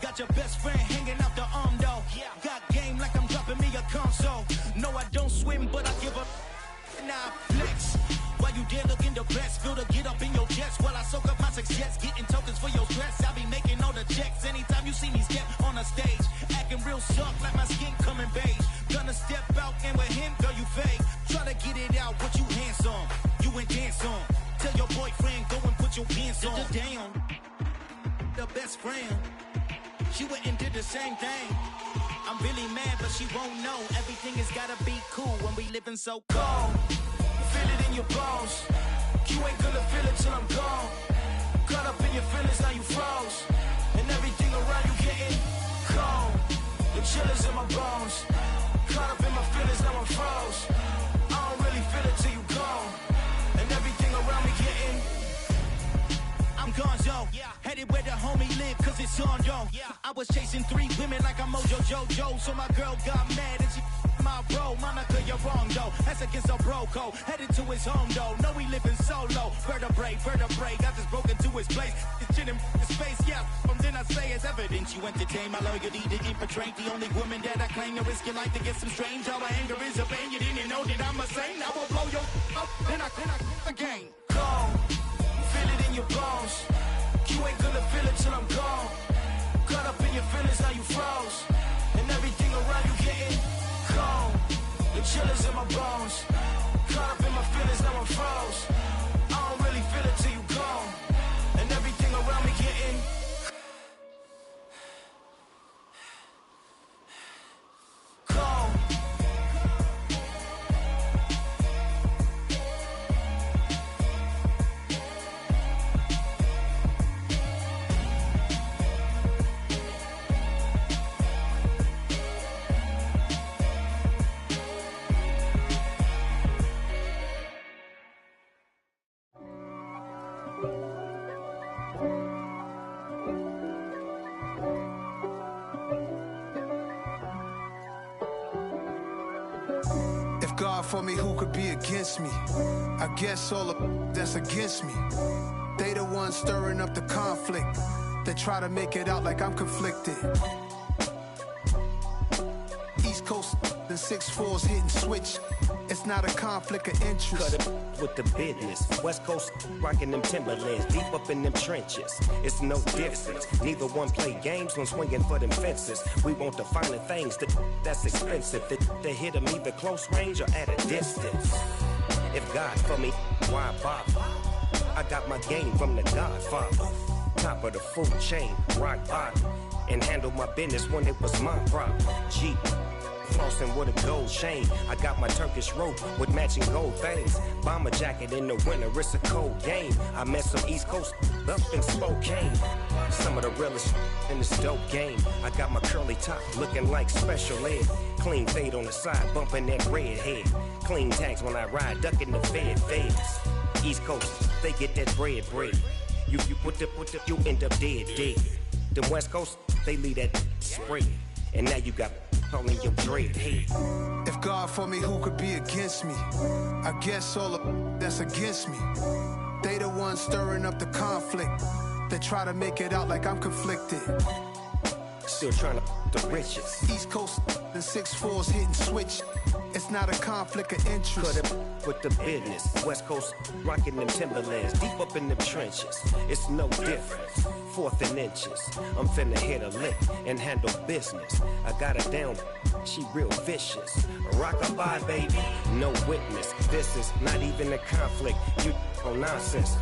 Got your best friend hanging out the arm though. Got game like I'm dropping me a console. No, I don't swim, but I give up. Nah, flex. While you there looking the best, feel the get up in your chest while I soak up my success, getting tokens for your stress. I be making all the checks anytime you see me step on a stage, acting real soft like my skin coming beige. Gonna step out and with him, girl, you fake. Try to get it out, but you handsome. You ain't dance on. Tell your boyfriend go and put your pants on. Down, the best friend. She went and did the same thing. I'm really mad, but she won't know. Everything has gotta be cool when we living so cold. Feel it in your bones. You ain't gonna feel it till I'm gone. Caught up in your feelings, now you froze. And everything around you getting cold. The chill is in my bones. Caught up in my feelings, now I'm froze. I don't really feel it till you gone. And everything around me getting I'm gonzo, headed where the homie live, cause it's on, yo. I was chasing 3 women like I'm Mojo Jojo, so my girl got mad and she my bro. Monica, you're wrong, though. That's against a bro code. Headed to his home, though. No, he living solo. Vertebrae, got just broken to his place. It's chin in his face, yeah. From then I say it's evidence you entertain my loyalty to infiltrate. The only woman that I claim to risk your life to get some strange. All my anger is a pain. You didn't know that I'm a saint. I will blow your up, then I again. Go. Feel it in your bones. You ain't gonna feel it till I'm gone. Caught up in your feelings, now you froze. And everything around you getting cold. The chill is in my bones. Caught up in my feelings, now I'm froze. I don't really feel it till you gone. And everything around me getting cold. God for me, who could be against me? I guess all of that's against me. They the ones stirring up the conflict. They try to make it out like I'm conflicted. East Coast and 6'4's hitting switch. It's not a conflict of interest. Cut it with the business. West Coast rocking them Timberlands, deep up in them trenches. It's no difference. Neither one play games when swinging for them fences. We want the finer things that's expensive. They hit them either close range or at a distance. If God for me, why bother? I got my game from the Godfather. Top of the food chain, rock bottom. And handle my business when it was my problem. Jeep. Flossing with a gold chain. I got my Turkish rope with matching gold things. Bomber jacket in the winter, it's a cold game. I met some East Coast up in Spokane. Some of the realest in this dope game. I got my curly top looking like special ed. Clean fade on the side, bumping that red head. Clean tags when I ride, ducking the feds. East Coast, they get that bread. You put the, you end up dead. The West Coast, they leave that spread. And now you got calling your dread head. If God for me, who could be against me? I guess all of that's against me. They the ones stirring up the conflict. They try to make it out like I'm conflicted. Still trying to the riches. East Coast and 6'4's hitting switch. It's not a conflict of interest. Cut it with the business. West Coast rocking them Timberlands, deep up in them trenches. It's no difference. 4th and inches. I'm finna hit a lick and handle business. I got her down, she real vicious. Rock-a-bye, baby, no witness. This is not even a conflict. You on nonsense.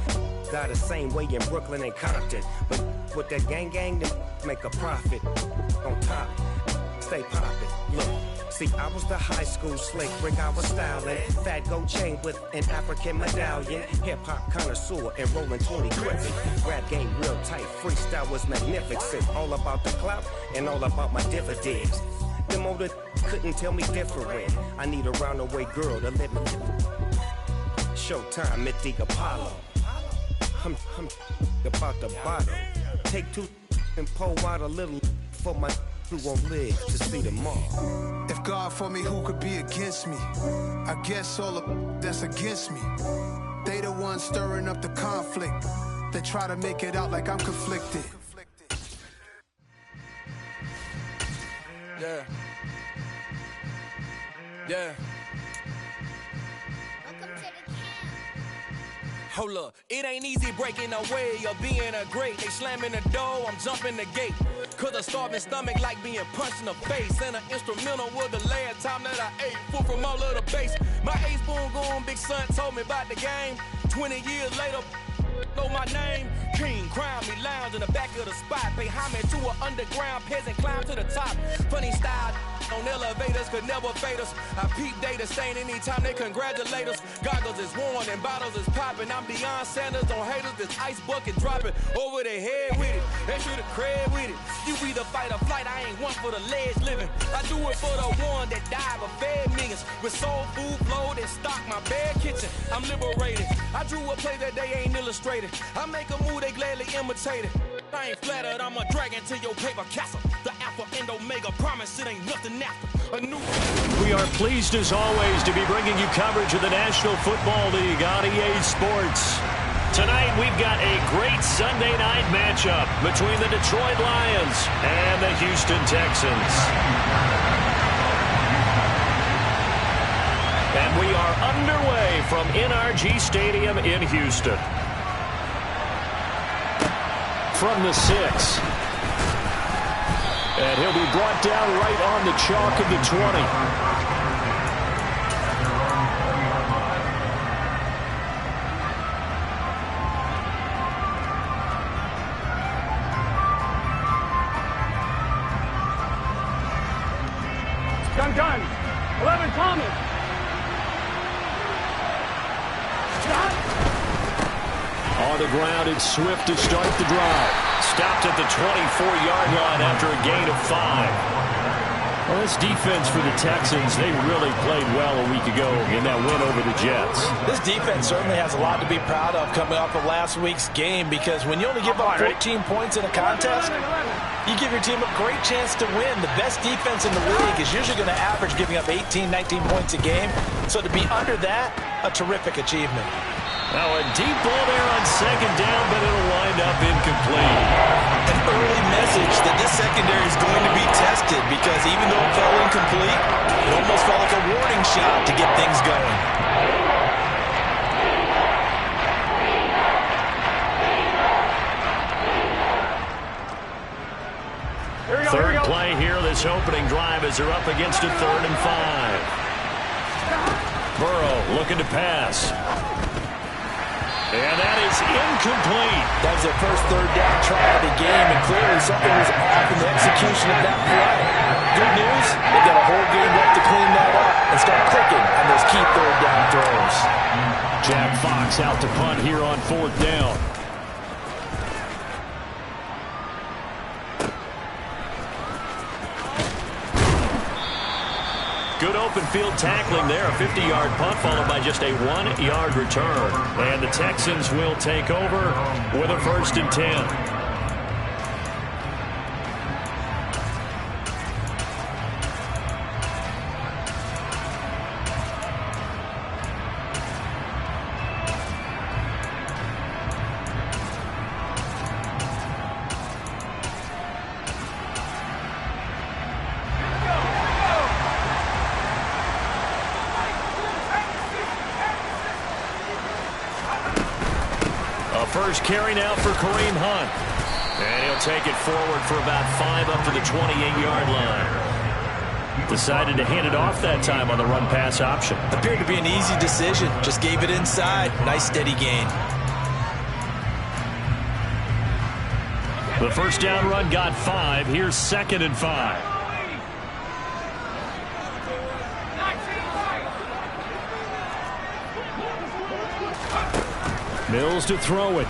Got the same way in Brooklyn and Compton. But with that gang, they make a profit. On top, stay poppin'. Look, see, I was the high school slick Rick, I was styling. Fat gold chain with an African medallion. Hip-hop connoisseur and rolling 20 gripping. Rap game real tight, freestyle was magnificent. All about the clout and all about my dividends. Them older couldn't tell me different. I need a roundaway girl to let me. Showtime at the Apollo. I'm about the bottle. Take two and pour out a little for my who won't live to see tomorrow. If God for me, who could be against me? I guess all the that's against me. They the ones stirring up the conflict. They try to make it out like I'm conflicted. Yeah. Yeah. Hold up, it ain't easy breaking away or being a great. They slamming the door, I'm jumping the gate. Cause a starving stomach like being punched in the face. And an instrumental was the last time that I ate. Full from all of the bass. My A-spoon going, big son told me about the game. 20 years later, know my name. King, crown me, lounge in the back of the spot. Pay homage to an underground peasant, climb to the top. Funny style on elevators could never fade us. I peep data stain anytime they congratulate us. Goggles is worn and bottles is popping. I'm Deion Sanders on haters, this ice bucket dropping over their head with it. They should have cred with it. You either fight or flight, I ain't one for the ledge living. I do it for the one that died but fed millions. With soul food flowed and stocked my bare kitchen. I'm liberated. I drew a play that they ain't illustrated. I make a move, they gladly imitate it. I ain't flattered, I'm a dragon to your paper castle. The Alpha and Omega promise it ain't nothing after. A new. We are pleased as always to be bringing you coverage of the National Football League on EA Sports. Tonight we've got a great Sunday night matchup between the Detroit Lions and the Houston Texans. And we are underway from NRG Stadium in Houston. From the 6. And he'll be brought down right on the chalk of the 20. Gun. 11 Thomas. On the ground, it's Swift to start the drive. Stopped at the 24-yard line after a gain of 5. Well, this defense for the Texans, they really played well a week ago in that win over the Jets. This defense certainly has a lot to be proud of coming off of last week's game, because when you only give up 14 points in a contest, you give your team a great chance to win. The best defense in the league is usually going to average giving up 18, 19 points a game. So to be under that, a terrific achievement. Now a deep ball there on second down, but it'll wind up incomplete. An early message that this secondary is going to be tested, because even though it fell incomplete, it almost felt like a warning shot to get things going. Third play here, this opening drive, as they're up against a 3rd and 5. Burrow looking to pass. And that is incomplete. That was their first 3rd down try of the game, and clearly something was off in the execution of that play. Good news, they've got a whole game left to clean that up and start clicking on those key 3rd down throws. Jack Fox out to punt here on 4th down. Good open field tackling there. A 50-yard punt followed by just a 1-yard return. And the Texans will take over with a 1st and 10. First carry now for Kareem Hunt. And he'll take it forward for about 5 up to the 28-yard line. Decided to hand it off that time on the run-pass option. Appeared to be an easy decision. Just gave it inside. Nice steady gain. The first down run got 5. Here's 2nd and 5. Mills to throw it.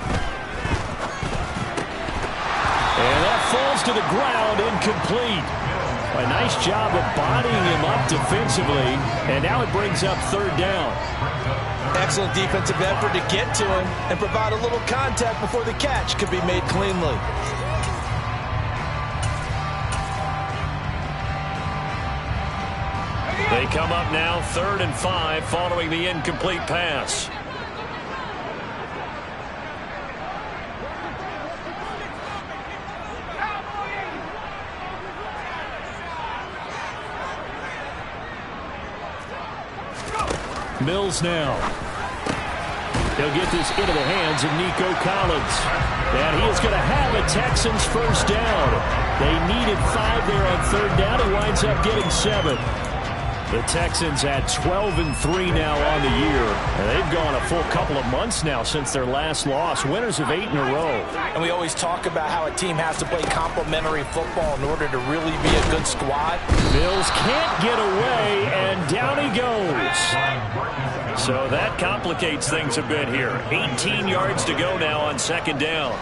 And that falls to the ground, incomplete. A nice job of bodying him up defensively, and now it brings up third down. Excellent defensive effort to get to him and provide a little contact before the catch could be made cleanly. They come up now 3rd and 5 following the incomplete pass. Mills now. He'll get this into the hands of Nico Collins. And he is going to have a Texans first down. They needed 5 there on third down. He winds up getting 7. The Texans at 12-3 now on the year. And they've gone a full couple of months now since their last loss. Winners of 8 in a row. And we always talk about how a team has to play complementary football in order to really be a good squad. Mills can't get away, and down he goes. So that complicates things a bit here. 18 yards to go now on second down.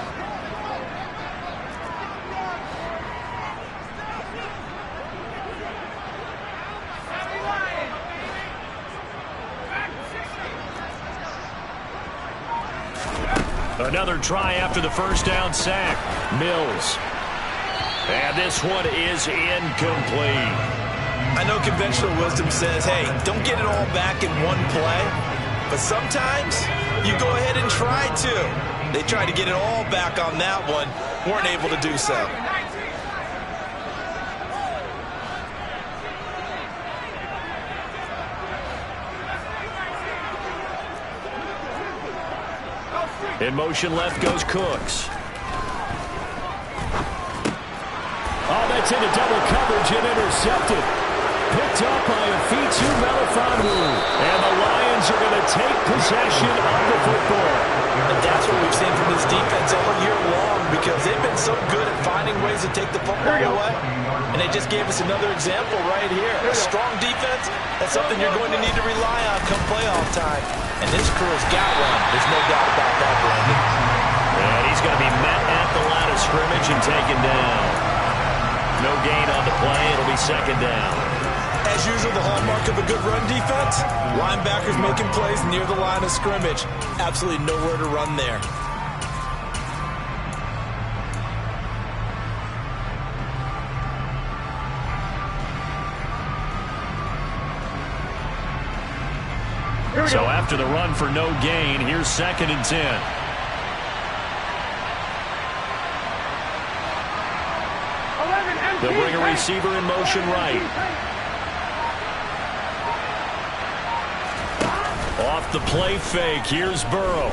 Another try after the first down sack. Mills. And this one is incomplete. I know conventional wisdom says, hey, don't get it all back in one play. But sometimes you go ahead and try to. They tried to get it all back on that one. Weren't able to do so. In motion left goes Cooks. Oh, that's into double coverage and intercepted. Picked up by Afitu Melifonwu. And the Lions are going to take possession of the football. And that's what we've seen from this defense all year long, because they've been so good at finding ways to take the football away. And they just gave us another example right here. A strong defense, that's something you're going to need to rely on come playoff time. And this crew has got one. There's no doubt about that, Brandon. And he's going to be met at the line of scrimmage and taken down. No gain on the play. It'll be second down. As usual, the hallmark of a good run defense, linebackers making plays near the line of scrimmage. Absolutely nowhere to run there. So after the run for no gain, here's 2nd and 10. They'll bring a receiver in motion right. Off the play fake, here's Burrow.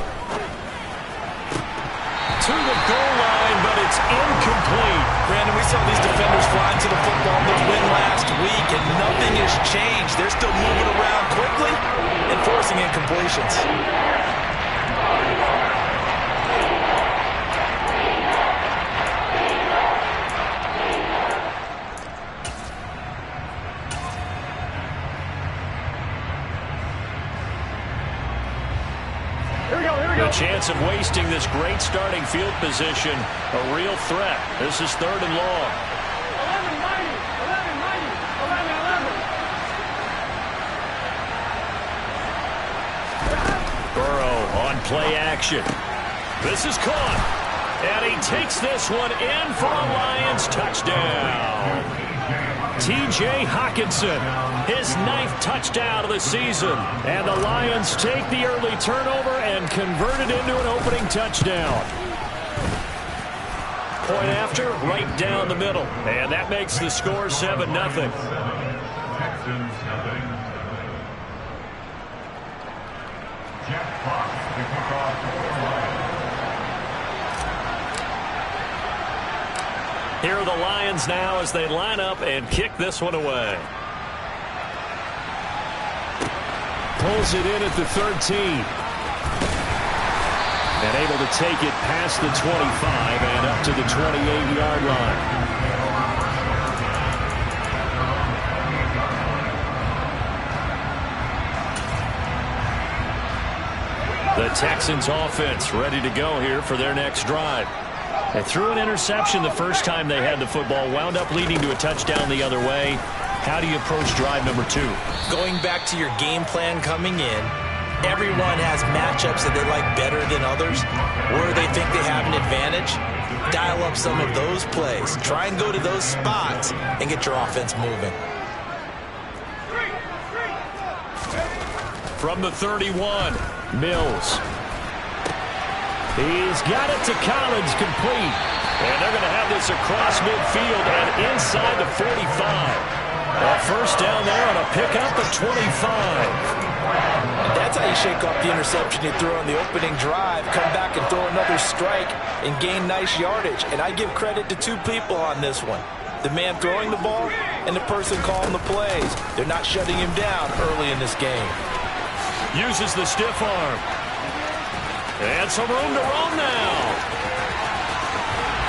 To the goal line, but it's incomplete. Brandon, we saw these defenders flying to the football in the win last week, and nothing has changed. They're still moving around quickly and forcing incompletions. The chance of wasting this great starting field position, a real threat. This is 3rd and long. 11-90, 11-90, 11-11. Burrow on play action. This is caught. And he takes this one in for a Lions touchdown. T.J. Hockenson, his 9th touchdown of the season. And the Lions take the early turnover and convert it into an opening touchdown. Point after, right down the middle. And that makes the score 7-0. Texans nothing. Jeff Fox to kick off for the Lions. Here are the Lions now as they line up and kick this one away. Pulls it in at the 13. And able to take it past the 25 and up to the 28-yard line. The Texans offense ready to go here for their next drive. They threw an interception the first time they had the football, wound up leading to a touchdown the other way. How do you approach drive number 2? Going back to your game plan coming in, everyone has matchups that they like better than others, where they think they have an advantage. Dial up some of those plays. Try and go to those spots and get your offense moving. From the 31, Mills. He's got it to Collins, complete. And they're going to have this across midfield and inside the 45. A first down there on a pickup at 25. And that's how you shake off the interception you threw on the opening drive, come back and throw another strike and gain nice yardage. And I give credit to 2 people on this one. The man throwing the ball and the person calling the plays. They're not shutting him down early in this game. Uses the stiff arm. And some room to roam now.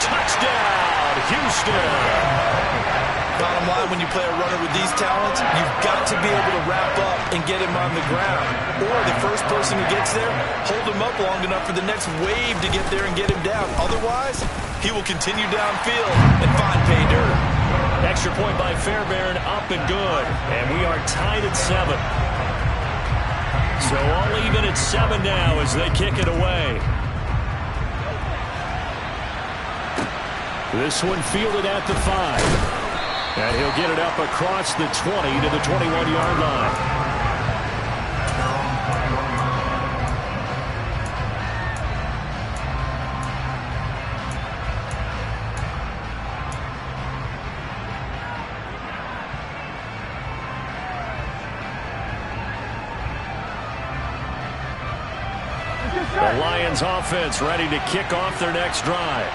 Touchdown, Houston. Bottom line, when you play a runner with these talents, you've got to be able to wrap up and get him on the ground. Or the first person who gets there, hold him up long enough for the next wave to get there and get him down. Otherwise, he will continue downfield and find pay dirt. Extra point by Fairbairn, up and good. And we are tied at 7. So all even at 7 now as they kick it away. This one fielded at the 5. And he'll get it up across the 20 to the 21-yard line. The Lions offense ready to kick off their next drive.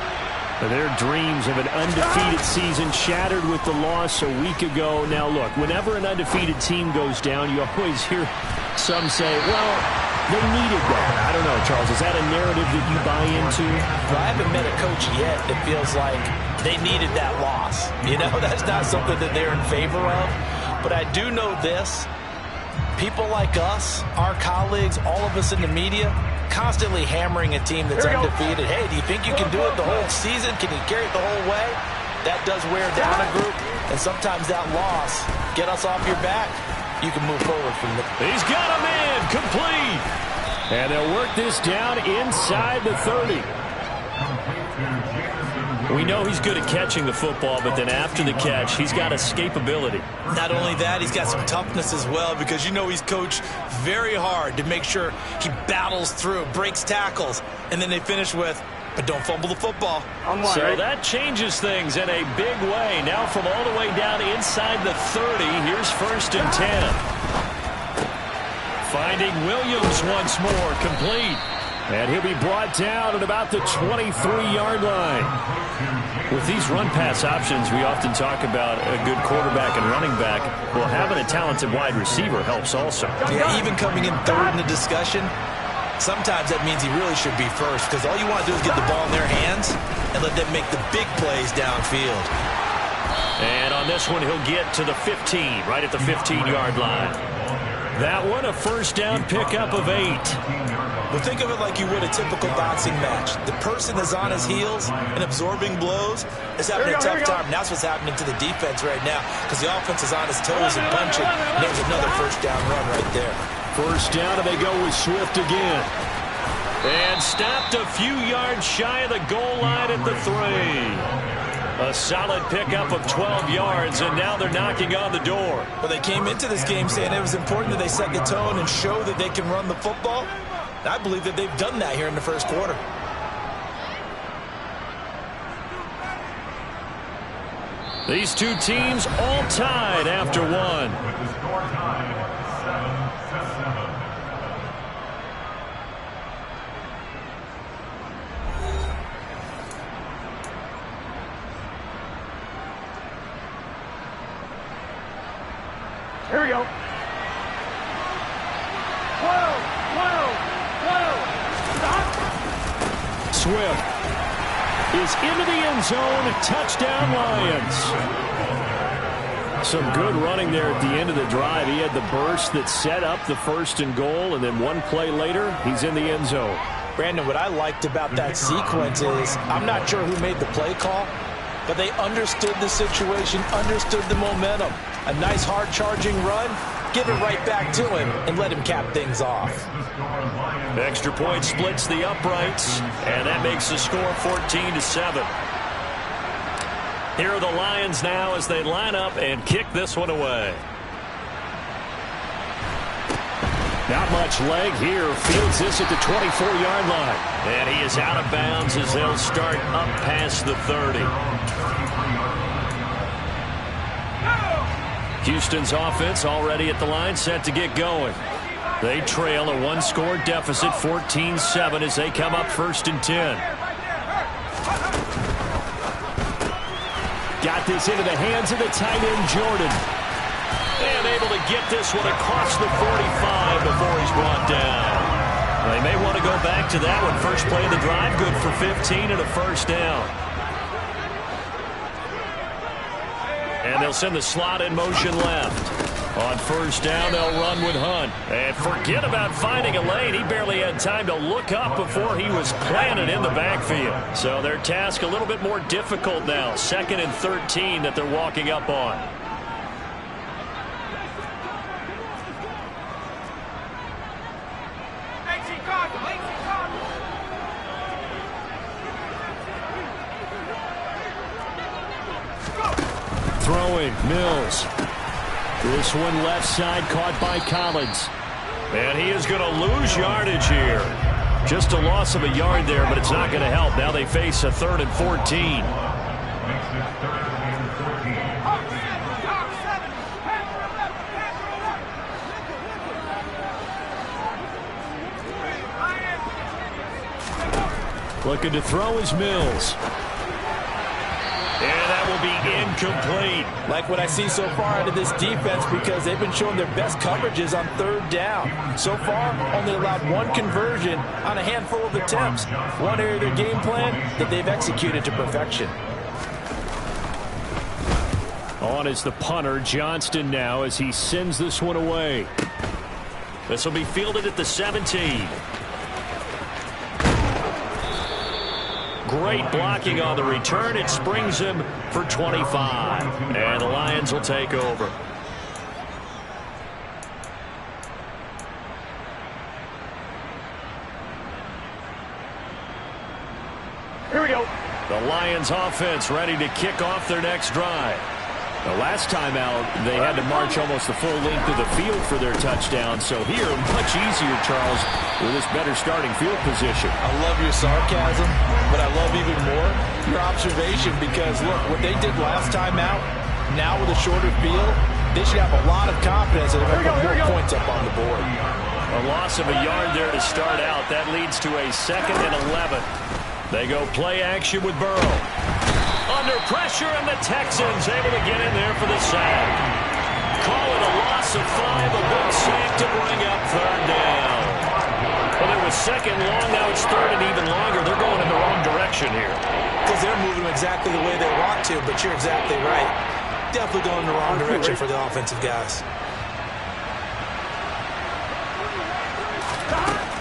Their dreams of an undefeated season shattered with the loss a week ago. Now, look, whenever an undefeated team goes down, you always hear some say, well, they needed that. I don't know, Charles. Is that a narrative that you buy into? Well, I haven't met a coach yet that feels like they needed that loss. You know, that's not something that they're in favor of. But I do know this. People like us, our colleagues, all of us in the media, constantly hammering a team that's undefeated. Hey, do you think you can do it the whole season? Can you carry it the whole way? That does wear down a group, and sometimes that loss, get us off your back, you can move forward from there. He's got him in, complete. And they'll work this down inside the 30. We know he's good at catching the football, but then after the catch, he's got escapability. Not only that, he's got some toughness as well, because you know he's coached very hard to make sure he battles through, breaks tackles, and then they finish with, but don't fumble the football. So that changes things in a big way. Now from all the way down inside the 30, here's 1st and 10. Finding Williams once more, complete. And he'll be brought down at about the 23-yard line. With these run-pass options, we often talk about a good quarterback and running back. Well, having a talented wide receiver helps also. Yeah, even coming in 3rd in the discussion, sometimes that means he really should be 1st, because all you want to do is get the ball in their hands and let them make the big plays downfield. And on this one, he'll get to the 15, right at the 15-yard line. That one, a first down pickup of 8. Well, think of it like you would a typical boxing match. The person is on his heels and absorbing blows is having a tough time. And that's what's happening to the defense right now, because the offense is on his toes and punching. And there's another first down run right there. First down, and they go with Swift again. And stopped a few yards shy of the goal line at the 3. A solid pickup of 12 yards, and now they're knocking on the door. Well, they came into this game saying it was important that they set the tone and show that they can run the football. I believe that they've done that here in the first quarter. These two teams all tied after one. With the score time, 7-7. Here we go. 12. Stop. Swift is into the end zone. Touchdown, Lions. Some good running there at the end of the drive. He had the burst that set up the 1st and goal, and then one play later, he's in the end zone. Brandon, what I liked about that sequence is I'm not sure who made the play call, but they understood the situation, understood the momentum. A nice hard charging run, give it right back to him and let him cap things off. Extra point splits the uprights, and that makes the score 14-7. Here are the Lions now as they line up and kick this one away. Not much leg here. Fields this at the 24-yard line. And he is out of bounds as they'll start up past the 30. Houston's offense already at the line, set to get going. They trail a one-score deficit, 14-7, as they come up 1st and 10. Got this into the hands of the tight end, Jordan. And able to get this one across the 45 before he's brought down. They may want to go back to that one. First play of the drive, good for 15 and a first down. And they'll send the slot in motion left. On first down, they'll run with Hunt. And forget about finding a lane. He barely had time to look up before he was planted in the backfield. So their task a little bit more difficult now. 2nd and 13 that they're walking up on. Throwing, Mills. This one left side caught by Collins. And he is going to lose yardage here. Just a loss of a yard there, but it's not going to help. Now they face a 3rd and 14. Looking to throw is Mills. And that will be incomplete. Like what I see so far out of this defense, because they've been showing their best coverages on 3rd down. So far, only allowed one conversion on a handful of attempts. One area of their game plan that they've executed to perfection. On is the punter, Johnston, now as he sends this one away. This will be fielded at the 17. Great blocking on the return. It springs him for 25. And the Lions will take over. Here we go. The Lions offense ready to kick off their next drive. The last time out, they had to march almost the full length of the field for their touchdown. So here, much easier, Charles, with this better starting field position. I love your sarcasm, but I love even more your observation, because, look, what they did last time out, now with a shorter field, they should have a lot of confidence that they're going to put more points up on the board. A loss of a yard there to start out. That leads to a 2nd and 11. They go play action with Burrow. Under pressure, and the Texans able to get in there for the sack. Call it a loss of 5, a big sack to bring up 3rd down. Well, it was 2nd long, now it's 3rd and even longer. They're going in the wrong direction here. Because they're moving exactly the way they want to, but you're exactly right. Definitely going in the wrong direction for the offensive guys.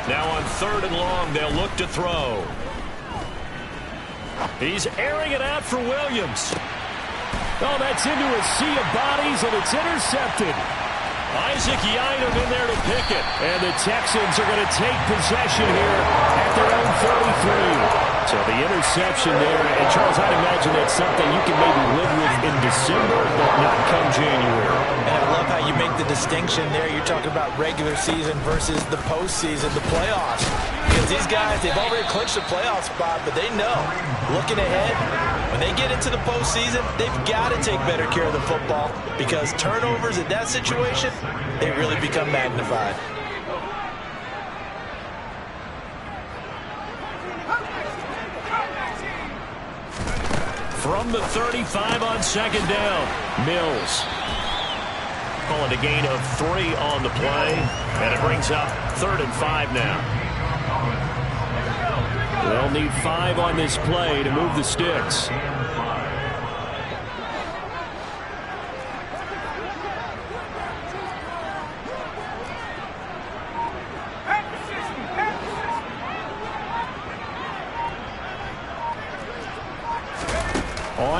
Now on 3rd and long, they'll look to throw. He's airing it out for Williams. Oh, that's into a sea of bodies, and it's intercepted. Isaac Yiadom in there to pick it. And the Texans are going to take possession here at their own 33. So the interception there, and Charles, I'd imagine that's something you can maybe live with in December, but not come January. And I love how you make the distinction there. You're talking about regular season versus the postseason, the playoffs. Because these guys, they've already clinched a playoff spot, but they know, looking ahead, when they get into the postseason, they've got to take better care of the football, because turnovers in that situation, they really become magnified. From the 35 on 2nd down, Mills. Calling a gain of 3 on the play, and it brings up 3rd and 5 now. They'll need 5 on this play to move the sticks.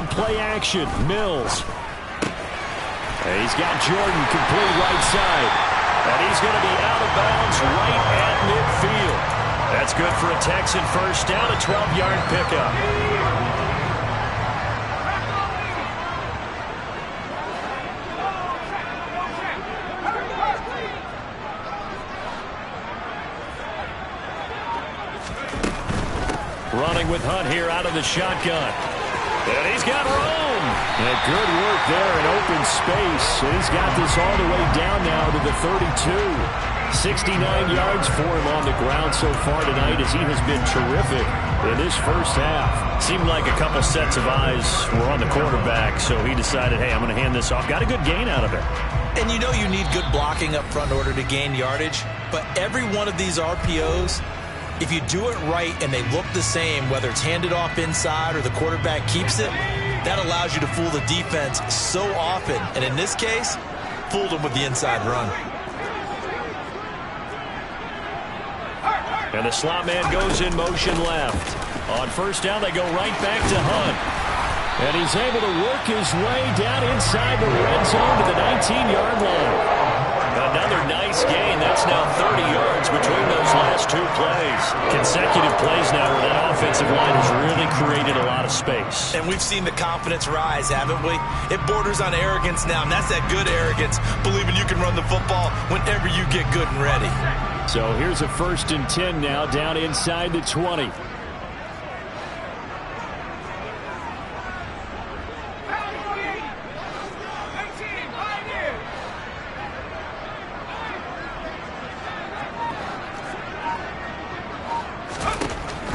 on play action. Mills. And he's got Jordan complete right side. And he's going to be out of bounds right at midfield. That's good for a Texan first down, a 12-yard pickup. Running with Hunt here out of the shotgun. And he's got room. And good work there in open space. And he's got this all the way down now to the 32. 69 yards for him on the ground so far tonight as he has been terrific in this first half. Seemed like a couple sets of eyes were on the quarterback, so he decided, hey, I'm going to hand this off. Got a good gain out of it. And you know you need good blocking up front in order to gain yardage. But every one of these RPOs, if you do it right and they look the same, whether it's handed off inside or the quarterback keeps it, that allows you to fool the defense so often. And in this case, fooled them with the inside run. And the slot man goes in motion left. On first down, they go right back to Hunt. And he's able to work his way down inside the red zone to the 19-yard line. Another nice gain. That's now 30 yards between those last two plays. Consecutive plays now where that offensive line has really created a lot of space. And we've seen the confidence rise, haven't we? It borders on arrogance now, and that's that good arrogance, believing you can run the football whenever you get good and ready. So here's a 1st and 10 now down inside the 20.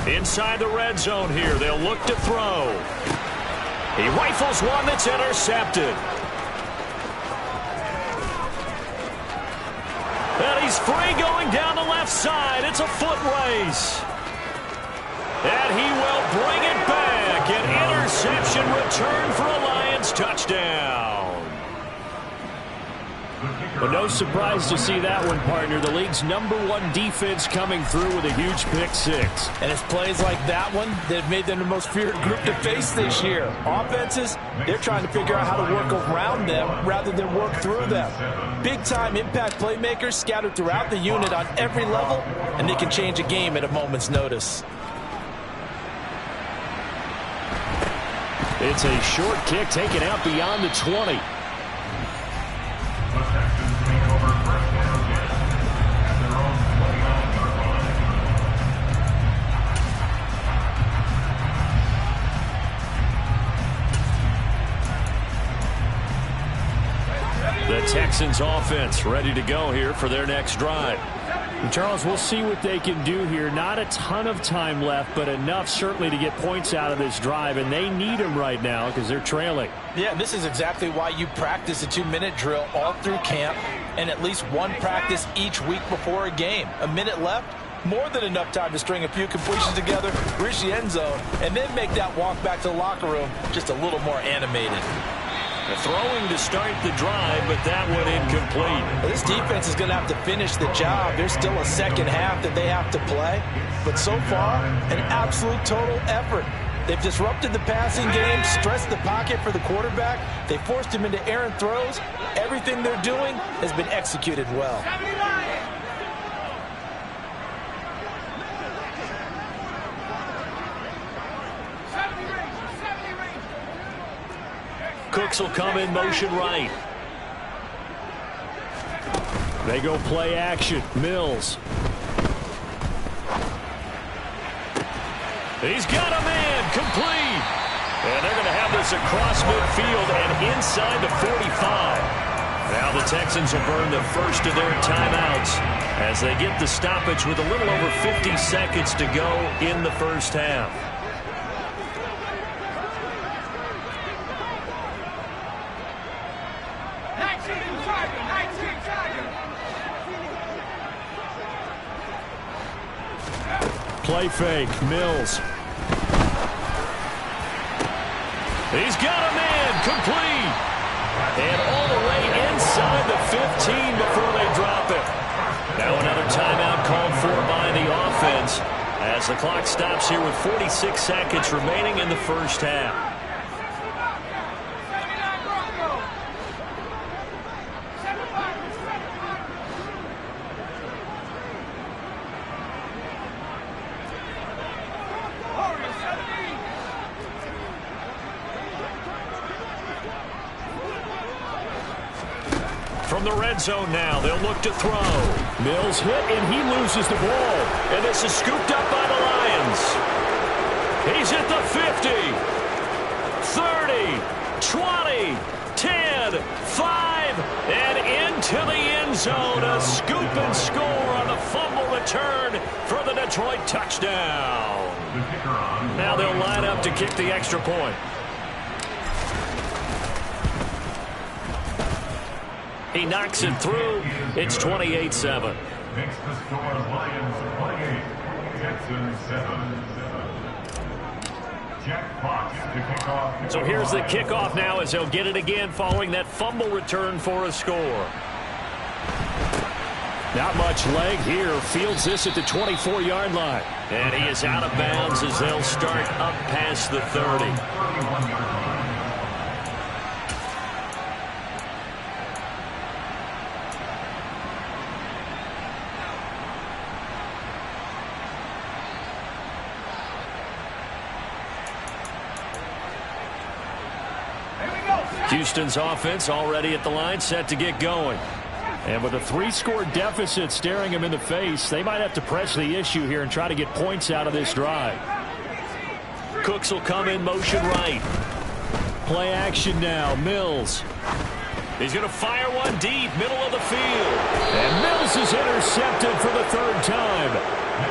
Inside the red zone here, they'll look to throw. He rifles one that's intercepted. And he's free going down the left side. It's a foot race. And he will bring it back. An interception return for a Lions touchdown. But no surprise to see that one, partner. The league's #1 defense coming through with a huge pick six. And it's plays like that one that have made them the most feared group to face this year. Offenses, they're trying to figure out how to work around them rather than work through them. Big-time impact playmakers scattered throughout the unit on every level, and they can change a game at a moment's notice. It's a short kick taken out beyond the 20. The Texans offense ready to go here for their next drive. And Charles, we'll see what they can do here. Not a ton of time left, but enough certainly to get points out of this drive, and they need them right now because they're trailing. Yeah, this is exactly why you practice a 2-minute drill all through camp and at least one practice each week before a game. A minute left, more than enough time to string a few completions together, reach the end zone, and then make that walk back to the locker room just a little more animated. Throwing to start the drive, but that one incomplete. This defense is going to have to finish the job. There's still a second half that they have to play. But so far, an absolute total effort. They've disrupted the passing game, stressed the pocket for the quarterback. They forced him into errant throws. Everything they're doing has been executed well. Cooks will come in motion right. They go play action. Mills. He's got a man complete. And they're going to have this across midfield and inside the 45. Now the Texans will burn the first of their timeouts as they get the stoppage with a little over 50 seconds to go in the first half. Play fake. Mills. He's got a man complete. And all the way inside the 15 before they drop it. Now another timeout called for by the offense as the clock stops here with 46 seconds remaining in the first half. the red zone now. They'll look to throw. Mills hit, and he loses the ball. And this is scooped up by the Lions. He's at the 50, 30, 20, 10, 5, and into the end zone. A scoop and score on the fumble return for the Detroit touchdown. Now they'll line up to kick the extra point. He knocks it through. It's 28-7. Makes the score Lions 28, Texans 7. Jack Fox to kick off. So here's the kickoff now as they'll get it again following that fumble return for a score. Not much leg here. Fields this at the 24-yard line. And he is out of bounds as they'll start up past the 30. Houston's offense already at the line, set to get going. And with a 3-score deficit staring him in the face, they might have to press the issue here and try to get points out of this drive. Cooks will come in motion right. Play action now. Mills. He's going to fire one deep, middle of the field. And Mills is intercepted for the 3rd time.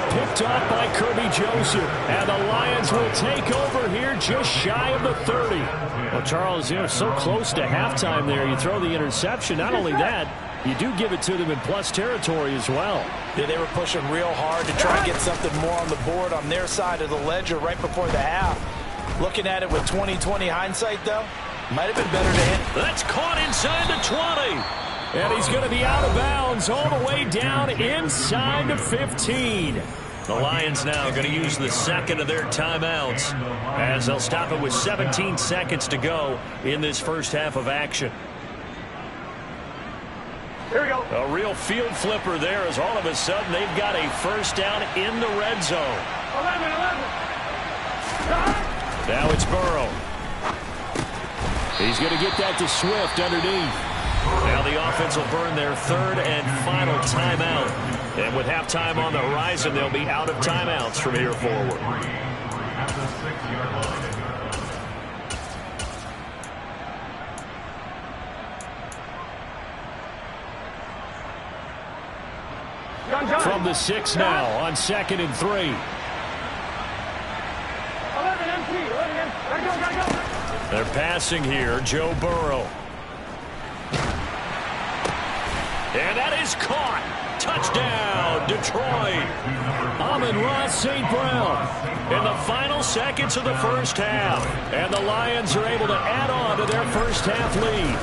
Picked off by Kirby Joseph. And the Lions will take over here just shy of the 30. Well, Charles, so close to halftime there. You throw the interception. Not only that, you do give it to them in plus territory as well. Yeah, they were pushing real hard to try and get something more on the board on their side of the ledger right before the half. Looking at it with 20/20 hindsight, though, might have been better to hit. That's caught inside the 20. And he's going to be out of bounds all the way down inside the 15. The Lions now going to use the second of their timeouts as they'll stop it with 17 seconds to go in this first half of action. Here we go. A real field flipper there as all of a sudden they've got a first down in the red zone. 11. Now it's Burrow. He's going to get that to Swift underneath. Now the offense will burn their 3rd and final timeout. And with halftime on the horizon, they'll be out of timeouts from here forward. At the 6-yard line. From the 6 now on 2nd and 3. 11 empty. 11 empty. Gotta go. They're passing here. Joe Burrow. And that is caught. Touchdown, Detroit. Amon-Ra St. Brown in the final seconds of the first half. And the Lions are able to add on to their first half lead.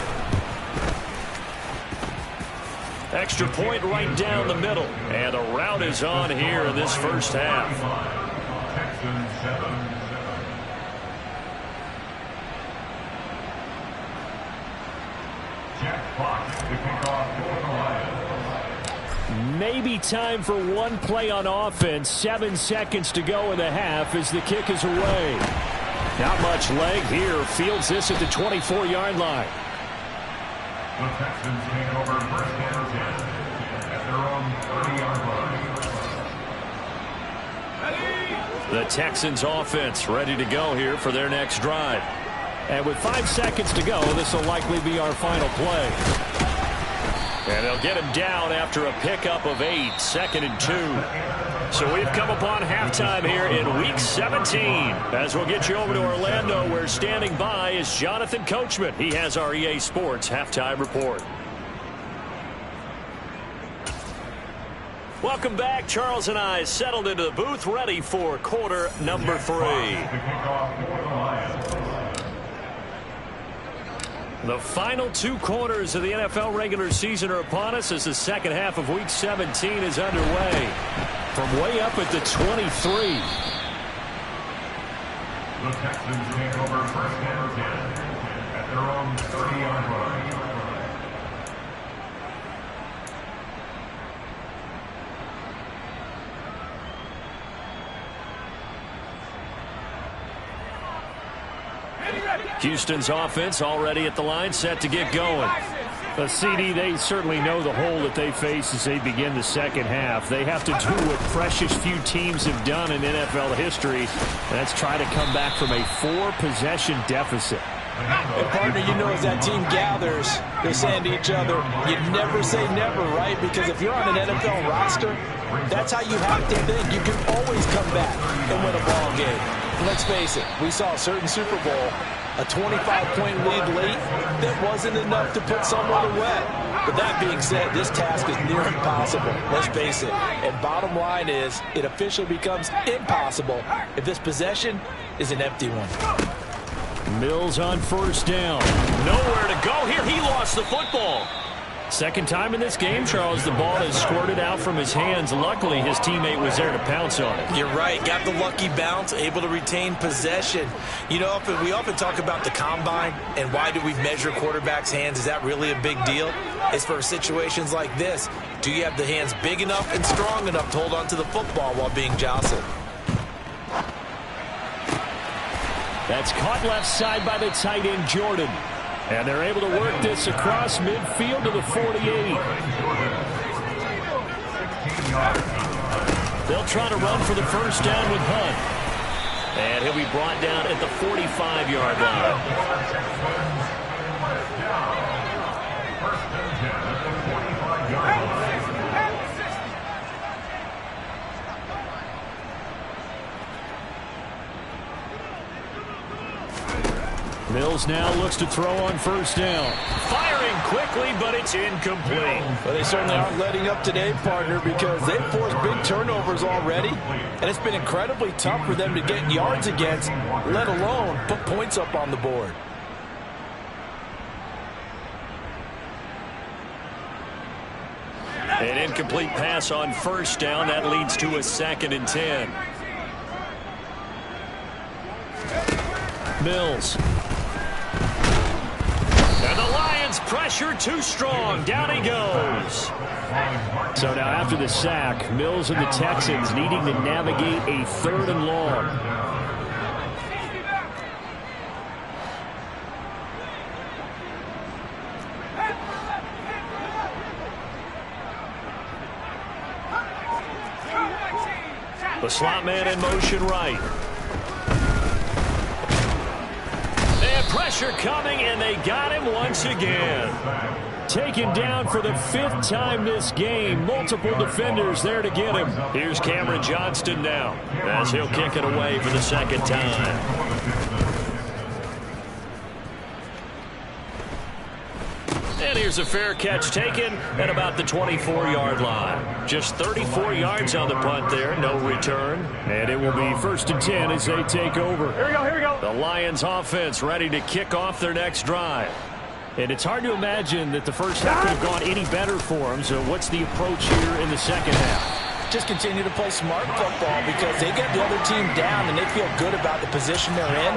Extra point right down the middle. And the route is on here in this first half. Texans 7. Jack Fox to kick off for the Lions. Maybe time for one play on offense. 7 seconds to go in the half as the kick is away. Not much leg here. Fields this at the 24-yard line. The Texans take over first and 10 at their own 30-yard line. The Texans offense ready to go here for their next drive. And with 5 seconds to go, this will likely be our final play. And they'll get him down after a pickup of 8, 2nd and 2. So we've come upon halftime here in Week 17. As we'll get you over to Orlando, where standing by is Jonathan Coachman. He has our EA Sports halftime report. Welcome back. Charles and I settled into the booth, ready for quarter number 3. The final 2 quarters of the NFL regular season are upon us as the second half of Week 17 is underway. From way up at the 23. The Texans take over first and 10 at their own 30-yard line. Houston's offense already at the line, set to get going. The CD, they certainly know the hole that they face as they begin the second half. They have to do what precious few teams have done in NFL history. That's try to come back from a 4-possession deficit. And partner, you know, as that team gathers, they're saying to each other, you never say never, right? Because if you're on an NFL roster, that's how you have to think. You can always come back and win a ball game. And let's face it, we saw a certain Super Bowl, a 25-point lead late, that wasn't enough to put someone away. But that being said, this task is near impossible. Let's face it. And bottom line is, it officially becomes impossible if this possession is an empty one. Mills on first down. Nowhere to go here. He lost the football. Second time in this game, Charles, the ball has squirted out from his hands. Luckily, his teammate was there to pounce on it. You're right. Got the lucky bounce, able to retain possession. You know, we often talk about the combine and why do we measure quarterbacks' hands. Is that really a big deal? It's for situations like this. Do you have the hands big enough and strong enough to hold on to the football while being jostled? That's caught left side by the tight end, Jordan. And they're able to work this across midfield to the 48. They'll try to run for the first down with Hunt. And he'll be brought down at the 45-yard line. First and 10 at the 45-yard line. Mills now looks to throw on first down. Firing quickly, but it's incomplete. Well, they certainly aren't letting up today, partner, because they've forced big turnovers already, and it's been incredibly tough for them to get yards against, let alone put points up on the board. An incomplete pass on first down. That leads to a 2nd and 10. Mills. And the Lions pressure too strong. Down he goes. So now after the sack, Mills and the Texans needing to navigate a 3rd and long. The slot man in motion right. Pressure coming, and they got him once again. Taken down for the 5th time this game. Multiple defenders there to get him. Here's Cameron Johnston now as he'll kick it away for the 2nd time. And here's a fair catch taken at about the 24-yard line. Just 34 yards on the punt there, no return. And it will be 1st and 10 as they take over. Here we go, here we go. The Lions offense ready to kick off their next drive. And it's hard to imagine that the first half could have gone any better for them. So what's the approach here in the second half? Just continue to play smart football because they get the other team down and they feel good about the position they're in.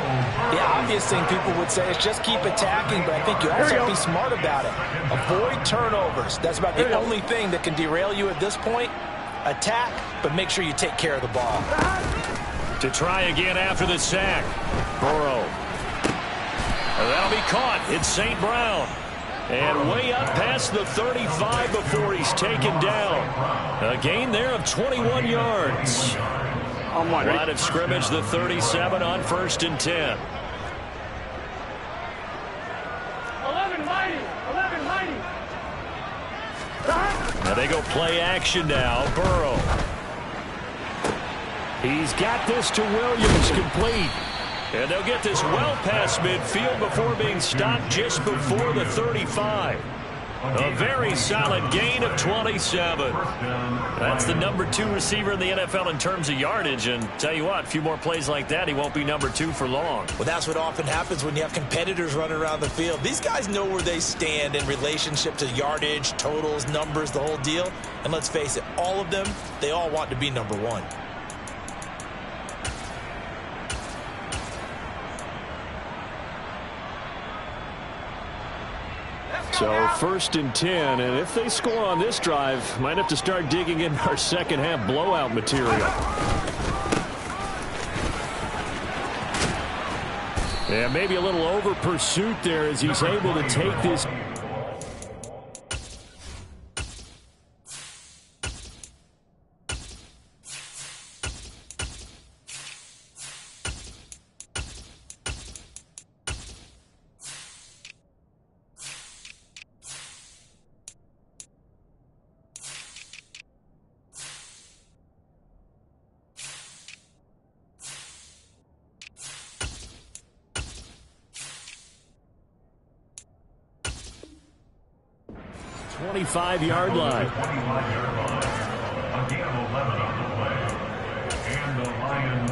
The obvious thing people would say is just keep attacking, but I think you also have to be smart about it. Avoid turnovers. That's about the only thing that can derail you at this point. Attack, but make sure you take care of the ball. To try again after the sack. Burrow. That'll be caught. It's St. Brown. And way up past the 35 before he's taken down. A gain there of 21 yards. Line of scrimmage, the 37 on 1st and 10. 11 mighty. Now they go play action now. Burrow. He's got this to Williams, complete. And they'll get this well past midfield before being stopped just before the 35. A very solid gain of 27. That's the number 2 receiver in the NFL in terms of yardage. And tell you what, a few more plays like that, he won't be number 2 for long. Well, that's what often happens when you have competitors running around the field. These guys know where they stand in relationship to yardage, totals, numbers, the whole deal. And let's face it, all of them, they all want to be number 1. So 1st and 10, and if they score on this drive, might have to start digging in our second half blowout material. Yeah, maybe a little over pursuit there as he's able to take this. 25-yard line. 25-yard line. A gain of 11 on the play. And the Lions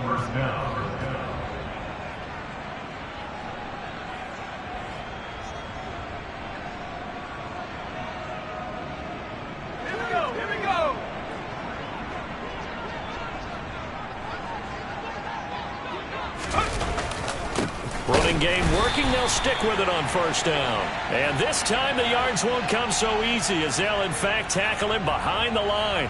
first down. Running game working. They'll stick with it on first down. And this time the yards won't come so easy as they'll, in fact, tackle him behind the line.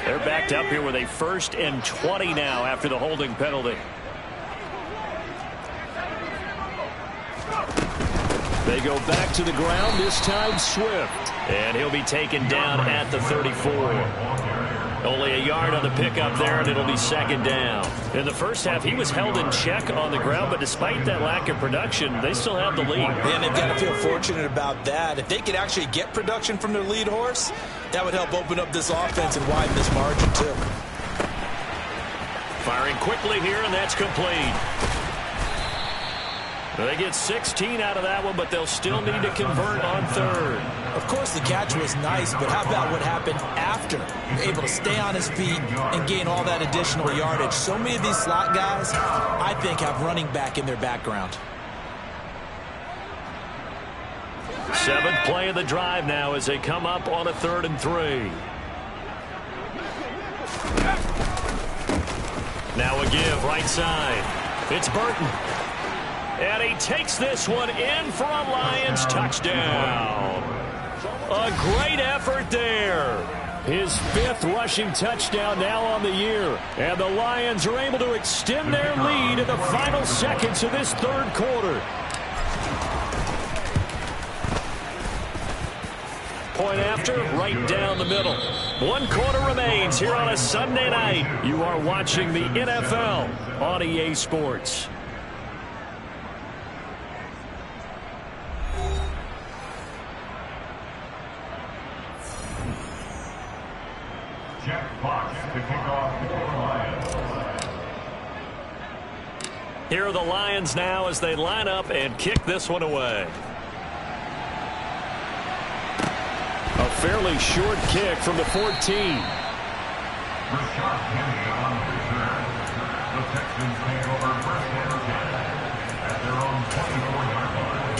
They're backed up here with a 1st and 20 now after the holding penalty. They go back to the ground, this time Swift. And he'll be taken down at the 34. Only a yard on the pickup there, and it'll be 2nd down. In the first half, he was held in check on the ground, but despite that lack of production, they still have the lead. And they've got to feel fortunate about that. If they could actually get production from their lead horse, that would help open up this offense and widen this margin, too. Firing quickly here, and that's complete. They get 16 out of that one, but they'll still need to convert on 3rd. Of course, the catch was nice, but how about what happened after? You're able to stay on his feet and gain all that additional yardage. So many of these slot guys, I think, have running back in their background. 7th play of the drive now as they come up on a 3rd and 3. Now a give right side. It's Burton. And he takes this one in for a Lions touchdown. A great effort there. His 5th rushing touchdown now on the year. And the Lions are able to extend their lead in the final seconds of this 3rd quarter. Point after, right down the middle. 1 quarter remains here on a Sunday night. You are watching the NFL on EA Sports. Jack Fox to kick off for the Lions. Here are the Lions now as they line up and kick this one away. A fairly short kick from the 14. Rashad Penny on the return. The Texans take over 1st and 10 at their own 24-yard line.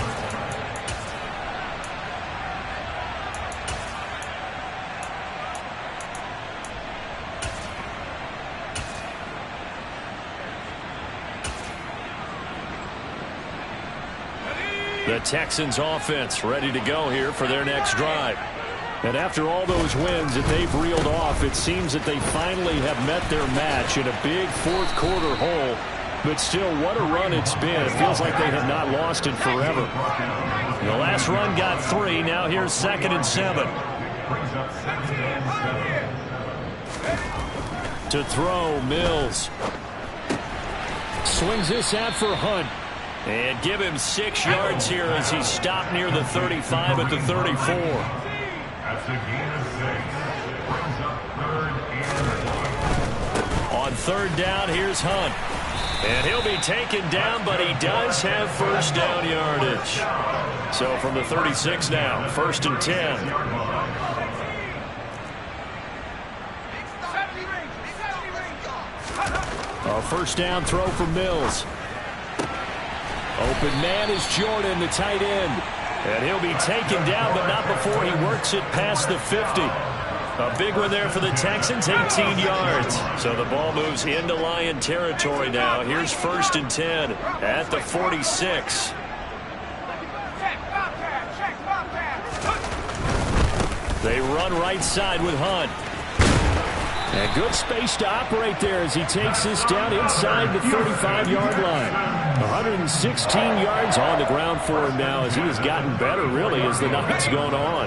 The Texans offense ready to go here for their next drive. And after all those wins that they've reeled off, it seems that they finally have met their match in a big 4th quarter hole. But still, what a run it's been. It feels like they have not lost it forever. The last run got 3. Now here's 2nd and 7. To throw, Mills. Swings this out for Hunt. And give him 6 yards here as he stopped near the 35 at the 34. That's a gain of 6. Brings up 3rd and 1. On 3rd down, here's Hunt. And he'll be taken down, but he does have first down yardage. So from the 36 now, 1st and 10. A first down throw for Mills. Open man is Jordan, the tight end. And he'll be taken down, but not before he works it past the 50. A big one there for the Texans, 18 yards. So the ball moves into Lion territory now. Here's 1st and 10 at the 46. They run right side with Hunt. And good space to operate there as he takes this down inside the 35-yard line. 116 yards on the ground for him now as he has gotten better, really, as the night's gone on.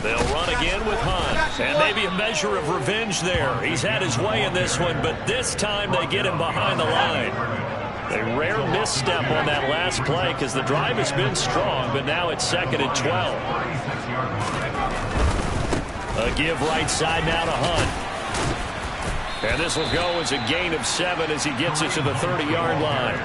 They'll run again with Hunt. And maybe a measure of revenge there. He's had his way in this one, but this time they get him behind the line. A rare misstep on that last play because the drive has been strong, but now it's 2nd and 12. A give right side now to Hunt. And this will go as a gain of 7 as he gets it to the 30-yard line.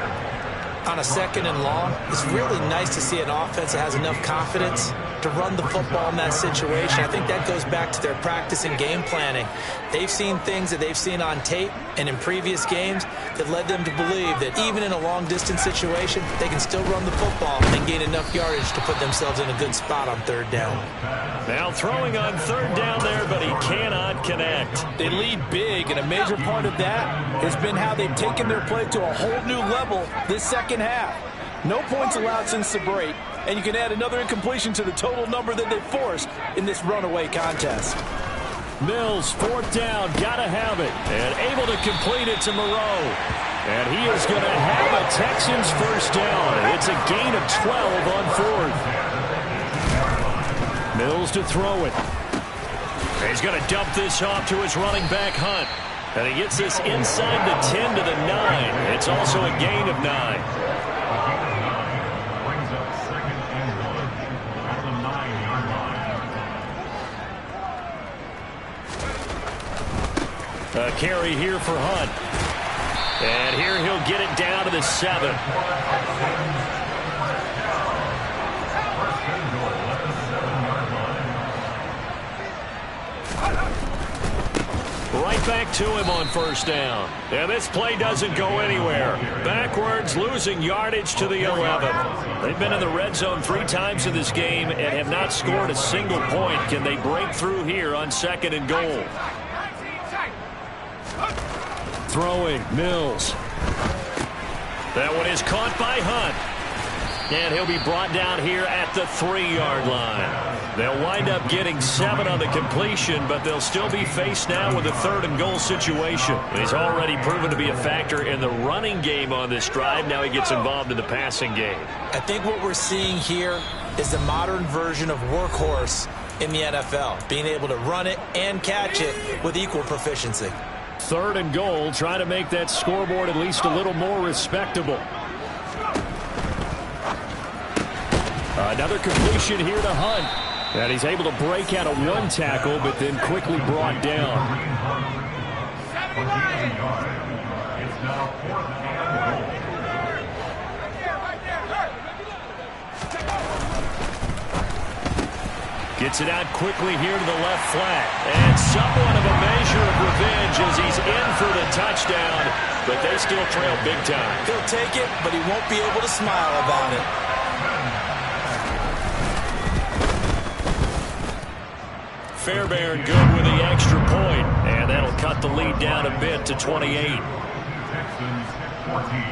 On a 2nd and long, it's really nice to see an offense that has enough confidence to run the football in that situation. I think that goes back to their practice and game planning. They've seen things that they've seen on tape and in previous games that led them to believe that even in a long-distance situation, they can still run the football and gain enough yardage to put themselves in a good spot on 3rd down. Now throwing on 3rd down there, but he cannot connect. They lead big, and a major part of that has been how they've taken their play to a whole new level this second half. No points allowed since the break, and you can add another incompletion to the total number that they forced in this runaway contest. Mills, 4th down, gotta have it, and able to complete it to Moreau. And he is going to have a Texans 1st down. It's a gain of 12 on 4th. Mills to throw it. He's going to dump this off to his running back, Hunt. And he gets this inside the 10 to the 9. It's also a gain of 9. A carry here for Hunt. And here he'll get it down to the 7. Right back to him on 1st down. And this play doesn't go anywhere. Backwards, losing yardage to the 11. They've been in the red zone 3 times in this game and have not scored a single point. Can they break through here on 2nd and goal? Throwing, Mills. That one is caught by Hunt. And he'll be brought down here at the 3-yard line. They'll wind up getting 7 on the completion, but they'll still be faced now with a 3rd and goal situation. He's already proven to be a factor in the running game on this drive. Now he gets involved in the passing game. I think what we're seeing here is the modern version of workhorse in the NFL, being able to run it and catch it with equal proficiency. 3rd and goal, trying to make that scoreboard at least a little more respectable. Another completion here to Hunt. And he's able to break out of 1 tackle, but then quickly brought down. It's now 4th and goal. Gets it out quickly here to the left flat. And somewhat of a measure of revenge as he's in for the touchdown. But they still trail big time. He'll take it, but he won't be able to smile about it. Fairbairn good with the extra point. And that'll cut the lead down a bit to 28. Texans 14.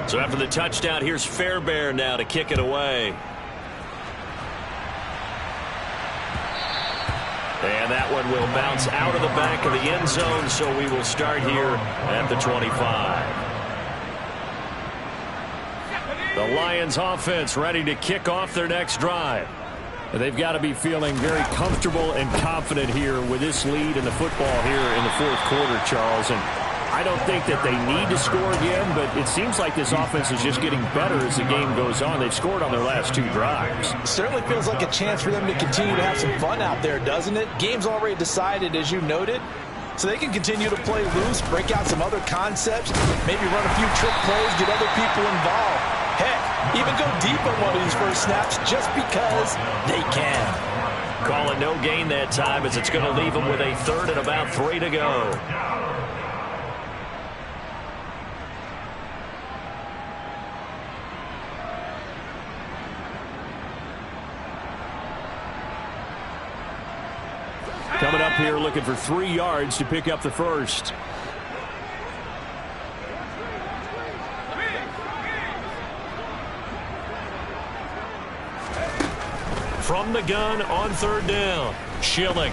So after the touchdown, here's Fairbairn now to kick it away. And that one will bounce out of the back of the end zone, so we will start here at the 25. The Lions offense ready to kick off their next drive. They've got to be feeling very comfortable and confident here with this lead in the football here in the 4th quarter, Charles. And I don't think that they need to score again, but it seems like this offense is just getting better as the game goes on. They've scored on their last 2 drives. Certainly feels like a chance for them to continue to have some fun out there, doesn't it? Game's already decided, as you noted, so they can continue to play loose, break out some other concepts, maybe run a few trick plays, get other people involved. Heck, even go deep on one of these first snaps just because they can. Call it no gain that time as it's going to leave them with a 3rd and about 3 to go. Coming up here looking for 3 yards to pick up the 1st. From the gun on 3rd down, Schilling.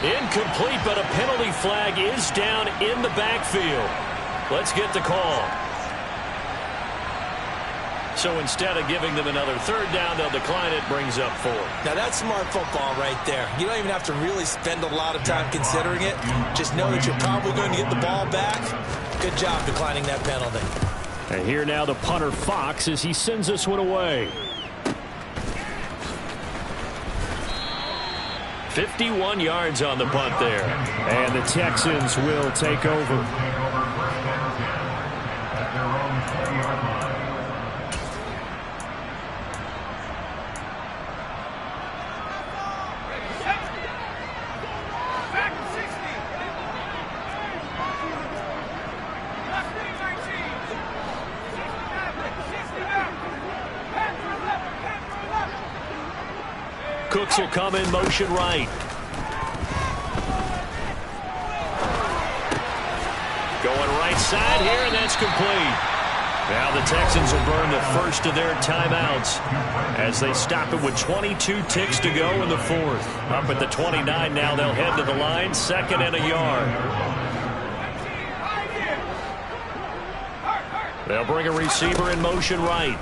Incomplete, but a penalty flag is down in the backfield. Let's get the call. So instead of giving them another third down, they'll decline it, brings up 4. Now that's smart football right there. You don't even have to really spend a lot of time considering it. Just know that you're probably going to get the ball back. Good job declining that penalty. And here now the punter Fox as he sends this one away. 51 yards on the punt there. And the Texans will take over. Cooks will come in motion right. Going right side here, and that's complete. Now the Texans will burn the first of their timeouts as they stop it with 22 ticks to go in the fourth. Up at the 29 now, they'll head to the line, 2nd and a yard. They'll bring a receiver in motion right.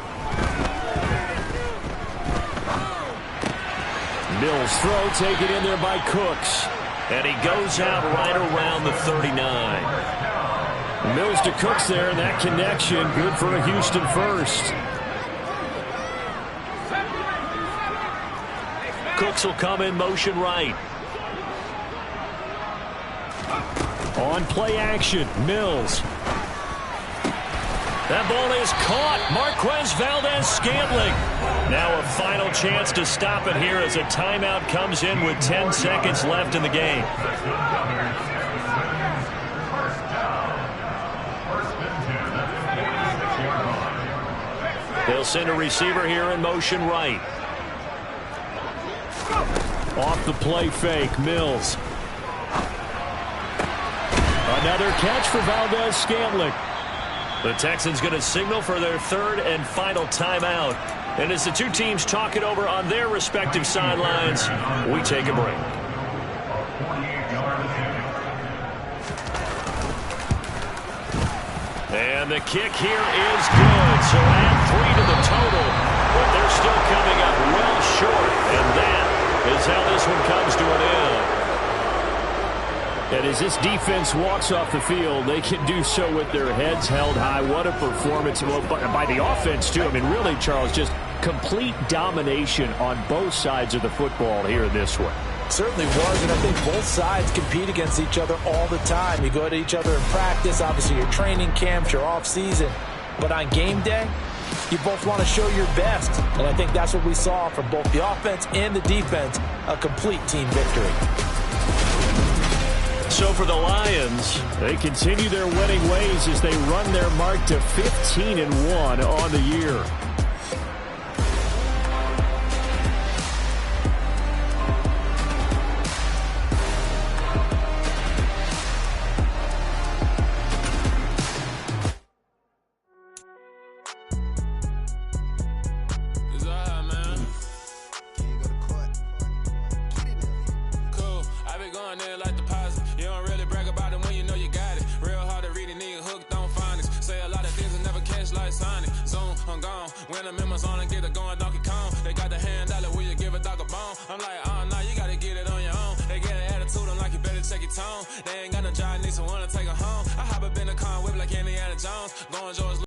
Mills throw, taken in there by Cooks. And he goes out right around the 39. Mills to Cooks there, and that connection good for a Houston first. Cooks will come in motion right. On play action, Mills. That ball is caught. Marquez Valdes-Scantling. Now a final chance to stop it here as a timeout comes in with 10 seconds left in the game. They'll send a receiver here in motion right. Off the play fake, Mills. Another catch for Valdes-Scantling. The Texans going to signal for their 3rd and final timeout. And as the two teams talk it over on their respective sidelines, we take a break. And the kick here is good. So add 3 to the total. But they're still coming up well short. And that is how this one comes to an end. And as this defense walks off the field, they can do so with their heads held high. What a performance by the offense, too. I mean, really, Charles, just complete domination on both sides of the football here in this one. Certainly was, and I think both sides compete against each other all the time. You go at each other in practice, obviously your training camps, your off-season. But on game day, you both want to show your best. And I think that's what we saw from both the offense and the defense, a complete team victory. So for the Lions, they continue their winning ways as they run their mark to 15-1 on the year. They ain't got no job, need someone to take her home. I hop up in the car and whip like Indiana Jones.